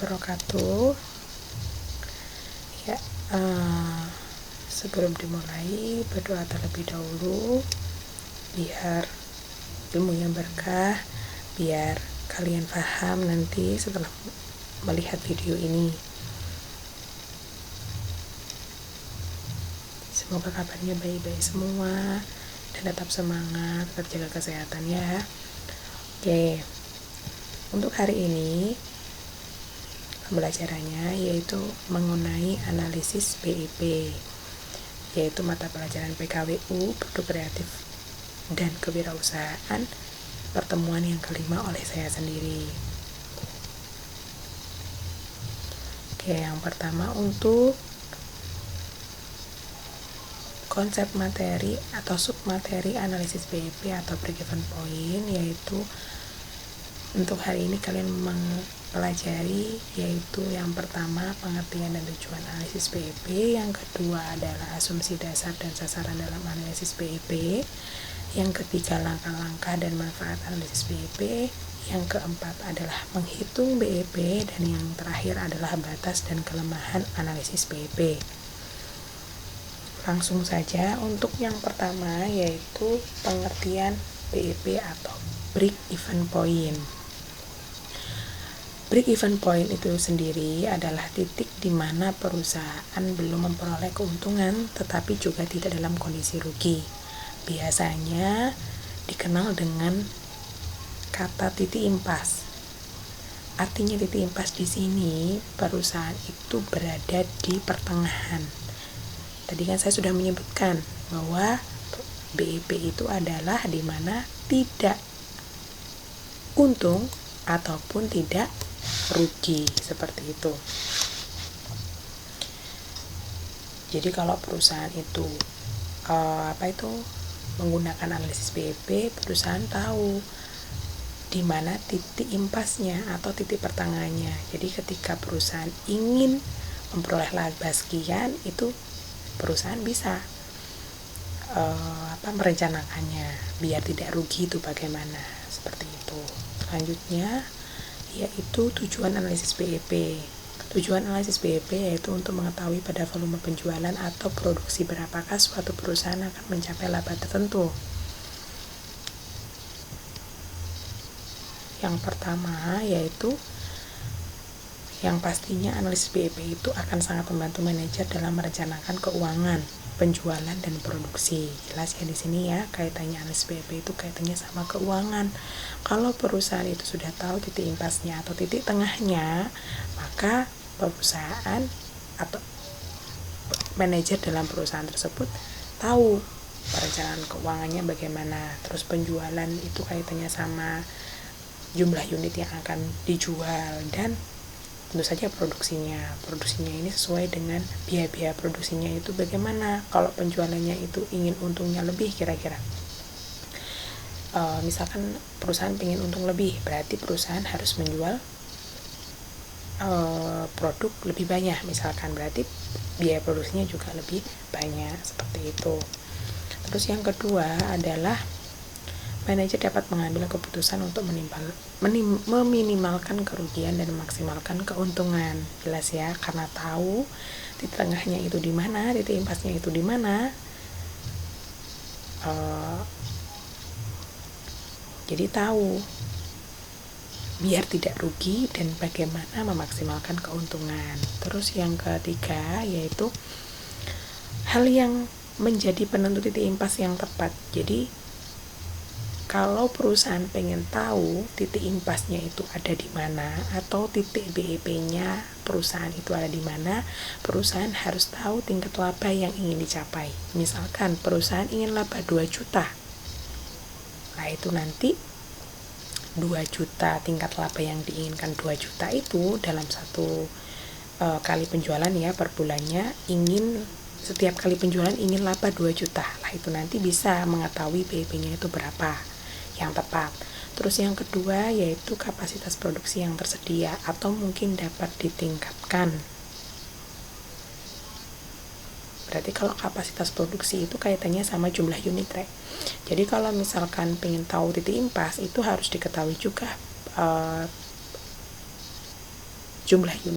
wabarakatuh. Ya, sebelum dimulai berdoa terlebih dahulu biar ilmunya berkah, biar kalian paham nanti setelah melihat video ini. Semoga kabarnya baik-baik semua dan tetap semangat, tetap jaga kesehatan ya. Oke, untuk hari ini pembelajarannya yaitu mengenai analisis BIP, yaitu mata pelajaran PKWU Produk Kreatif dan Kewirausahaan, pertemuan yang kelima oleh saya sendiri. Oke, yang pertama untuk konsep materi atau submateri analisis BIP atau break-even point, yaitu untuk hari ini kalian mempelajari yaitu yang pertama pengertian dan tujuan analisis BIP, yang kedua adalah asumsi dasar dan sasaran dalam analisis BIP, yang ketiga langkah-langkah dan manfaat analisis BIP, yang keempat adalah menghitung BIP, dan yang terakhir adalah batas dan kelemahan analisis BIP. Langsung saja untuk yang pertama yaitu pengertian BIP atau break-even point. Break-even point itu sendiri adalah titik di mana perusahaan belum memperoleh keuntungan tetapi juga tidak dalam kondisi rugi. Biasanya dikenal dengan kata titik impas. Artinya titik impas di sini perusahaan itu berada di pertengahan. Tadi kan saya sudah menyebutkan bahwa BIP itu adalah di mana tidak untung ataupun tidak rugi, seperti itu. Jadi kalau perusahaan itu menggunakan analisis BIP, perusahaan tahu di mana titik impasnya atau titik pertengahannya. Jadi ketika perusahaan ingin memperoleh laba sekian, itu perusahaan bisa merencanakannya biar tidak rugi, itu bagaimana, seperti itu. Selanjutnya yaitu tujuan analisis BIP. Tujuan analisis BIP yaitu untuk mengetahui pada volume penjualan atau produksi berapakah suatu perusahaan akan mencapai laba tertentu. Yang pertama yaitu yang pastinya analisis BIP itu akan sangat membantu manajer dalam merencanakan keuangan, penjualan dan produksi. Jelas ya di sini ya, kaitannya analisis BIP itu kaitannya sama keuangan. Kalau perusahaan itu sudah tahu titik impasnya atau titik tengahnya, maka perusahaan atau manajer dalam perusahaan tersebut tahu perencanaan keuangannya bagaimana. Terus penjualan itu kaitannya sama jumlah unit yang akan dijual, dan tentu saja produksinya ini sesuai dengan biaya produksinya itu bagaimana. Kalau penjualannya itu ingin untungnya lebih, kira-kira misalkan perusahaan ingin untung lebih, berarti perusahaan harus menjual produk lebih banyak misalkan, berarti biaya produksinya juga lebih banyak, seperti itu. Terus yang kedua adalah manajer dapat mengambil keputusan untuk meminimalkan kerugian dan memaksimalkan keuntungan. Jelas ya, karena tahu titik tengahnya itu di mana, titik impasnya itu di mana. Jadi tahu biar tidak rugi dan bagaimana memaksimalkan keuntungan. Terus yang ketiga yaitu hal yang menjadi penentu titik impas yang tepat. Jadi kalau perusahaan pengen tahu titik impasnya itu ada di mana atau titik BIP-nya perusahaan itu ada di mana, perusahaan harus tahu tingkat laba yang ingin dicapai. Misalkan perusahaan ingin laba 2 juta. Nah, itu nanti 2 juta tingkat laba yang diinginkan 2 juta itu dalam satu kali penjualan ya, per bulannya ingin setiap kali penjualan ingin laba 2 juta. Lah itu nanti bisa mengetahui BIP-nya itu berapa yang tepat. Terus yang kedua yaitu kapasitas produksi yang tersedia atau mungkin dapat ditingkatkan. Berarti kalau kapasitas produksi itu kaitannya sama jumlah unit, Jadi kalau misalkan pengen tahu titik impas, itu harus diketahui juga jumlah unit.